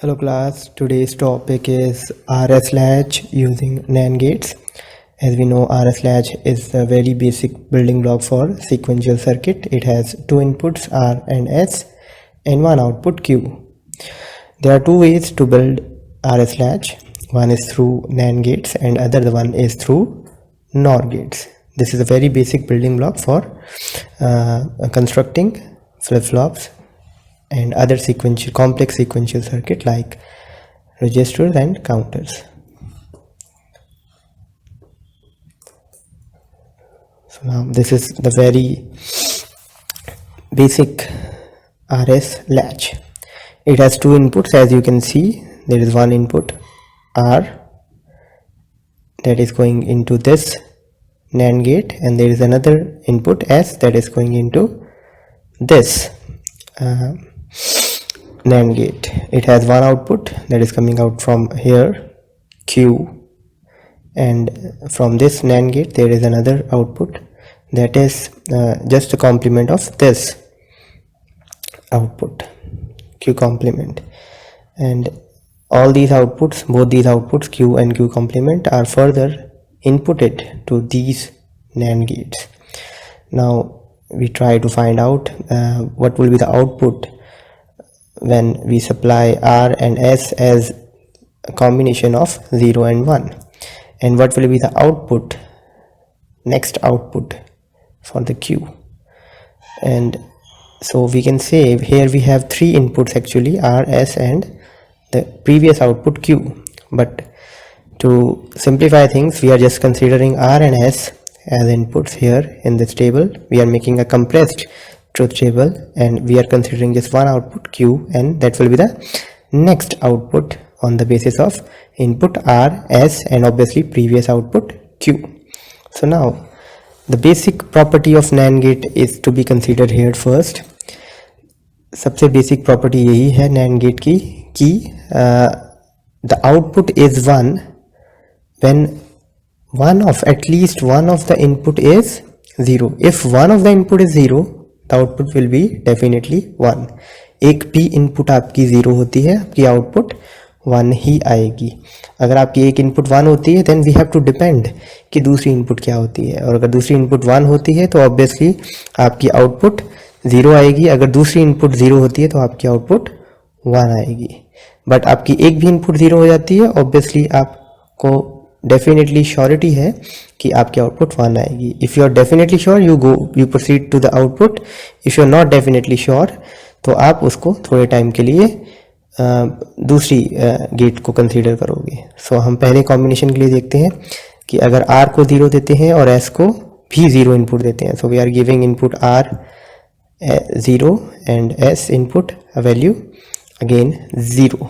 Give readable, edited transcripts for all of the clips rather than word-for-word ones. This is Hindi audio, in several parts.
Hello class, today's topic is RS latch using NAND gates. As we know, RS latch is a very basic building block for sequential circuit. It has two inputs R and S and one output Q. There are two ways to build RS latch. One is through NAND gates and other one is through NOR gates. This is a very basic building block for constructing flip-flops and other complex sequential circuit like registers and counters. So now this is the very basic RS latch. It has two inputs, as you can see. There is one input R that is going into this NAND gate, and there is another input S that is going into this NAND gate. It has one output that is coming out from here, Q, and from this NAND gate there is another output that is just a complement of this output, Q complement. And all these outputs, both these outputs, Q and Q complement, are further inputted to these NAND gates. Now we try to find out what will be the output when we supply R and S as a combination of 0 and 1, and what will be the output, next output for the Q. And so we can say here we have three inputs actually, R, S and the previous output Q, but to simplify things we are just considering R and S as inputs here in this table. We are making a compressed truth table and we are considering just one output Q, and that will be the next output on the basis of input R, S and obviously previous output Q. So now the basic property of NAND gate is to be considered here first. सबसे basic property यही है NAND gate की कि the output is 1 when at least one of the input is 0. If one of the input is 0, the output will be definitely 1. एक भी इनपुट आपकी 0 होती है, आपकी आउटपुट 1 ही आएगी. अगर आपकी एक इनपुट 1 होती है then we have to depend कि दूसरी इनपुट क्या होती है, और अगर दूसरी इनपुट 1 होती है तो ऑब्वियसली आपकी आउटपुट 0 आएगी. अगर दूसरी इनपुट 0 होती है तो आपकी आउटपुट 1 आएगी. बट आपकी एक भी इनपुट 0 हो जाती है, ऑब्वियसली आपको डेफिनेटली श्योरिटी है कि आपकी आउटपुट 1 आएगी. If you are definitely sure you proceed to the output. If you are not definitely sure तो आप उसको थोड़े टाइम के लिए दूसरी गेट को कंसीडर करोगे. सो हम पहले कॉम्बिनेशन के लिए देखते हैं कि अगर R को 0 देते हैं और S को भी 0 इनपुट देते हैं. So we are giving input R 0 and S input value again 0.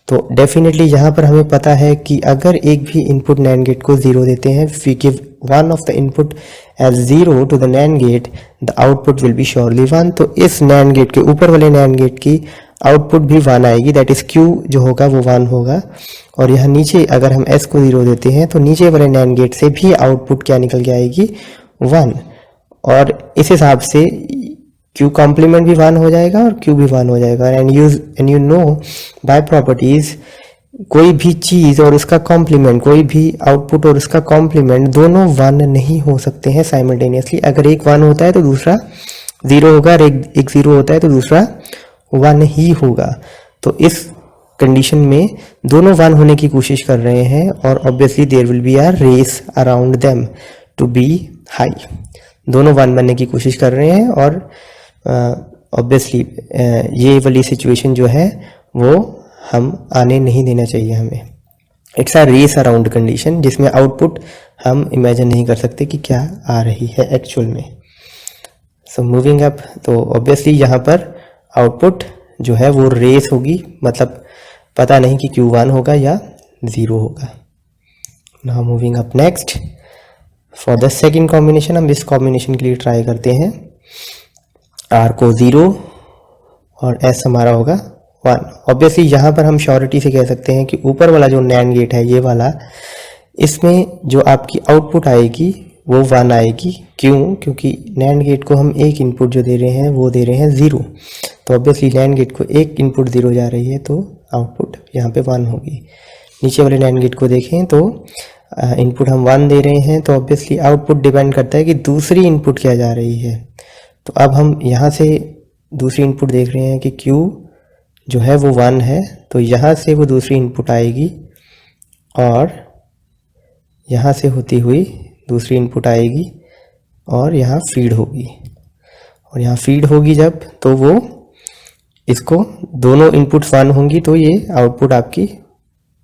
तो डेफिनेटली यहाँ पर हमें पता है कि अगर एक भी इनपुट NAND गेट को 0 देते हैं, we give one of the input as 0 to the NAND gate, the output will be surely 1. तो इस NAND गेट के ऊपर वाले NAND गेट की आउटपुट भी 1 आएगी, दैट इज Q जो होगा वो 1 होगा. और यहाँ नीचे अगर हम S को 0 देते हैं तो नीचे वाले NAND गेट से भी आउटपुट क्या निकल के आएगी, 1. और इस हिसाब से Q कॉम्प्लीमेंट भी 1 हो जाएगा और Q भी 1 हो जाएगा. And you know by properties कोई भी चीज़ और उसका कॉम्प्लीमेंट, कोई भी आउटपुट और उसका कॉम्प्लीमेंट दोनों 1 नहीं हो सकते हैं साइमल्टेनियसली. अगर एक 1 होता है तो दूसरा 0 होगा, और एक 0 होता है तो दूसरा 1 ही होगा. तो इस कंडीशन में दोनों 1 होने की कोशिश कर रहे हैं और obviously there will be a race around them to be high. दोनों 1 बनने की कोशिश कर रहे हैं और ऑब्वियसली ये वाली सिचुएशन जो है वो हम आने नहीं देना चाहिए हमें. It's a race around condition जिसमें आउटपुट हम इमेजिन नहीं कर सकते कि क्या आ रही है एक्चुअल में. सो मूविंग अप, तो ऑब्वियसली यहाँ पर आउटपुट जो है वो रेस होगी, मतलब पता नहीं कि Q1 होगा या 0 होगा. Now moving up next for the second combination, हम इस कॉम्बिनेशन के लिए ट्राई करते हैं. R को 0 और S हमारा होगा 1. ऑब्वियसली यहाँ पर हम श्योरिटी से कह सकते हैं कि ऊपर वाला जो NAND गेट है ये वाला, इसमें जो आपकी आउटपुट आएगी वो 1 आएगी. क्यों? क्योंकि NAND गेट को हम एक इनपुट जो दे रहे हैं वो दे रहे हैं 0. तो ऑब्वियसली NAND गेट को एक इनपुट 0 जा रही है तो आउटपुट यहाँ पे 1 होगी। नीचे वाले NAND गेट को देखें तो इनपुट हम 1 दे रहे हैं, तो ऑब्वियसली आउटपुट डिपेंड करता है कि दूसरी इनपुट क्या जा रही है। तो अब हम यहाँ से दूसरी इनपुट देख रहे हैं कि Q जो है वो 1 है, तो यहाँ से वो दूसरी इनपुट आएगी और यहाँ से होती हुई दूसरी इनपुट आएगी और यहाँ फीड होगी, और यहाँ फीड होगी जब, तो वो इसको दोनों इनपुट्स 1 होंगी, तो ये आउटपुट आपकी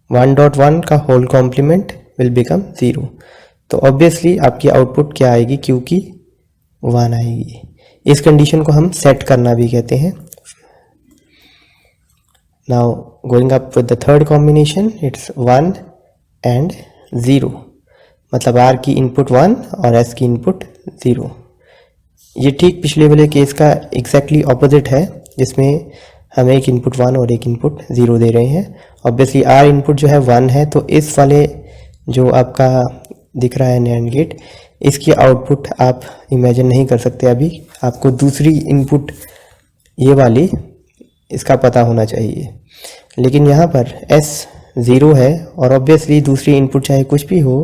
1.1 का होल कॉम्प्लीमेंट विल बिकम 0। तो ऑब्वियसली आपकी आउटपुट क्या आएगी, Q की 1 आएगी। इस कंडीशन को हम सेट करना भी कहते हैं। Now going up with the third combination, it's 1 and 0, मतलब R की इनपुट 1 और S की इनपुट 0। ये ठीक पिछले वाले केस का एग्जैक्टली ऑपोजिट है, जिसमें हम एक इनपुट 1 और एक इनपुट 0 दे रहे हैं। ऑब्वियसली R इनपुट जो है 1 है, तो इस वाले जो आपका दिख रहा है NAND गेट, इसकी आउटपुट आप इमेजिन नहीं कर सकते अभी। आपको दूसरी इनपुट ये वाली इसका पता होना चाहिए, लेकिन यहाँ पर S 0 है और ऑब्वियसली दूसरी इनपुट चाहे कुछ भी हो,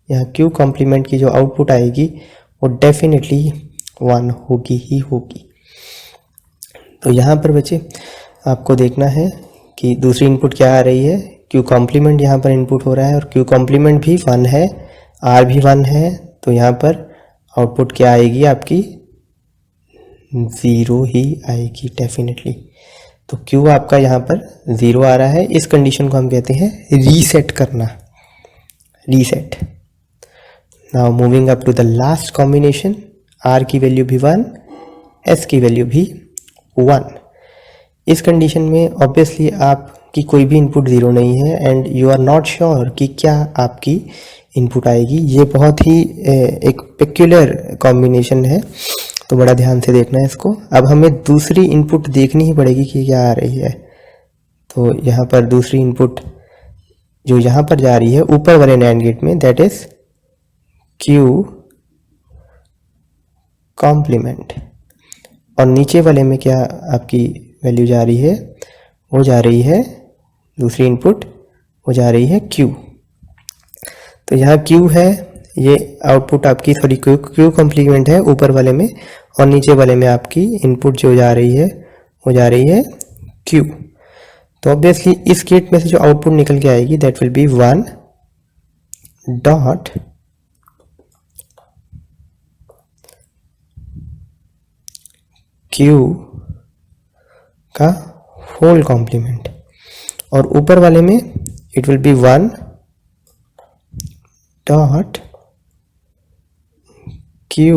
यहाँ Q कॉम्प्लीमेंट की जो आउटपुट आएगी वो डेफिनेटली 1 होगी ही होगी। तो यहाँ पर बच्चे आपको देखना है कि दूसरी इनपुट क्या आ रही है, Q कॉम्प्लीमेंट यहाँ पर इनपुट हो रहा है और Q कॉम्प्लीमेंट भी 1 है, R भी 1 है, तो यहाँ पर आउटपुट क्या आएगी आपकी 0 ही आएगी डेफिनेटली। तो Q आपका यहाँ पर 0 आ रहा है। इस कंडीशन को हम कहते हैं रीसेट करना, reset. Now moving up to the last combination, R की वैल्यू भी 1, S की वैल्यू भी 1। इस कंडीशन में ऑब्वियसली आपकी कोई भी इनपुट 0 नहीं है and you are not sure कि क्या आपकी इनपुट आएगी। ये बहुत ही एक पेक्यूलर कॉम्बिनेशन है, तो बड़ा ध्यान से देखना है इसको। अब हमें दूसरी इनपुट देखनी ही पड़ेगी कि क्या आ रही है। तो यहाँ पर दूसरी इनपुट जो यहाँ पर जा रही है ऊपर वाले NAND गेट में, दैट इज Q कॉम्प्लीमेंट, और नीचे वाले में क्या आपकी वैल्यू जा रही है, वो जा रही है दूसरी इनपुट, वो जा रही है Q। तो यहाँ Q है, ये आउटपुट आपकी सॉरी Q कॉम्प्लीमेंट है ऊपर वाले में, और नीचे वाले में आपकी इनपुट जो जा रही है वो जा रही है Q। तो ऑब्वियसली इस गेट में से जो आउटपुट निकल के आएगी that will be 1 dot Q का होल कॉम्प्लीमेंट, और ऊपर वाले में it will be 1 dot Q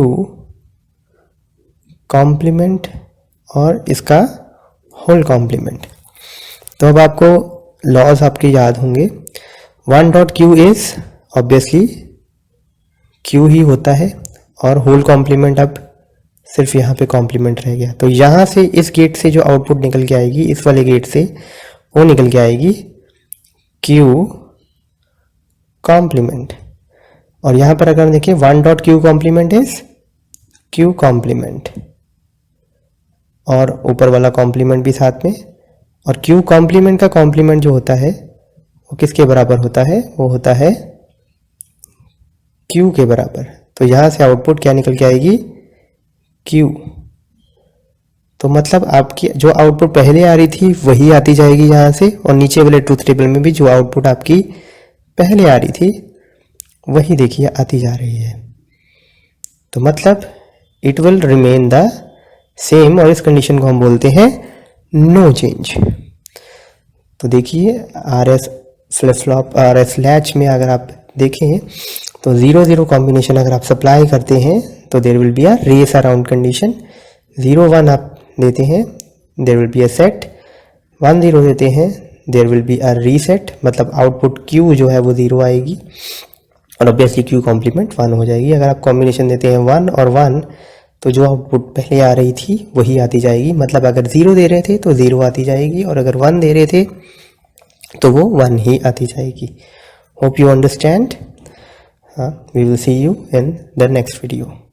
complement और इसका होल कॉम्प्लीमेंट। तो अब आपको लॉज आपके याद होंगे। 1 dot Q is obviously Q ही होता है, और होल कॉम्प्लीमेंट अब सिर्फ यहाँ पे कॉम्प्लीमेंट रह गया। तो यहाँ से इस गेट से जो आउटपुट निकल के आएगी, इस वाले गेट से वो निकल के आएगी Q कॉम्प्लीमेंट, और यहाँ पर अगर हम देखें 1 dot Q complement is Q complement, और ऊपर वाला कॉम्प्लीमेंट भी साथ में। और Q कॉम्प्लीमेंट का कॉम्प्लीमेंट जो होता है वो किसके बराबर होता है, वो होता है Q के बराबर। तो यहाँ से आउटपुट क्या निकल के आएगी, Q। तो मतलब आपकी जो आउटपुट पहले आ रही थी वही आती जाएगी यहाँ से, और नीचे वाले ट्रूथ टेबल में भी जो आउटपुट आपकी पहले आ रही थी वही देखिए आती जा रही है। तो मतलब it will remain the same, और इस कंडीशन को हम बोलते हैं नो चेंज। तो देखिए RS flip flop RS latch में अगर आप देखें तो 0-0 कॉम्बिनेशन अगर आप सप्लाई करते हैं तो there will be a race around condition. 0-1 आप देते हैं there will be a set, 1-0 देते हैं there will be a reset, मतलब आउटपुट Q जो है वो 0 आएगी, और ऑब्वियसली Q कॉम्प्लीमेंट 1 हो जाएगी। अगर आप कॉम्बिनेशन देते हैं 1 और 1 तो जो आउटपुट पहले आ रही थी वही आती जाएगी, मतलब अगर 0 दे रहे थे तो 0 आती जाएगी, और अगर 1 दे रहे थे तो वो 1 ही आती जाएगी। Hope you understand. We will see you in the next video.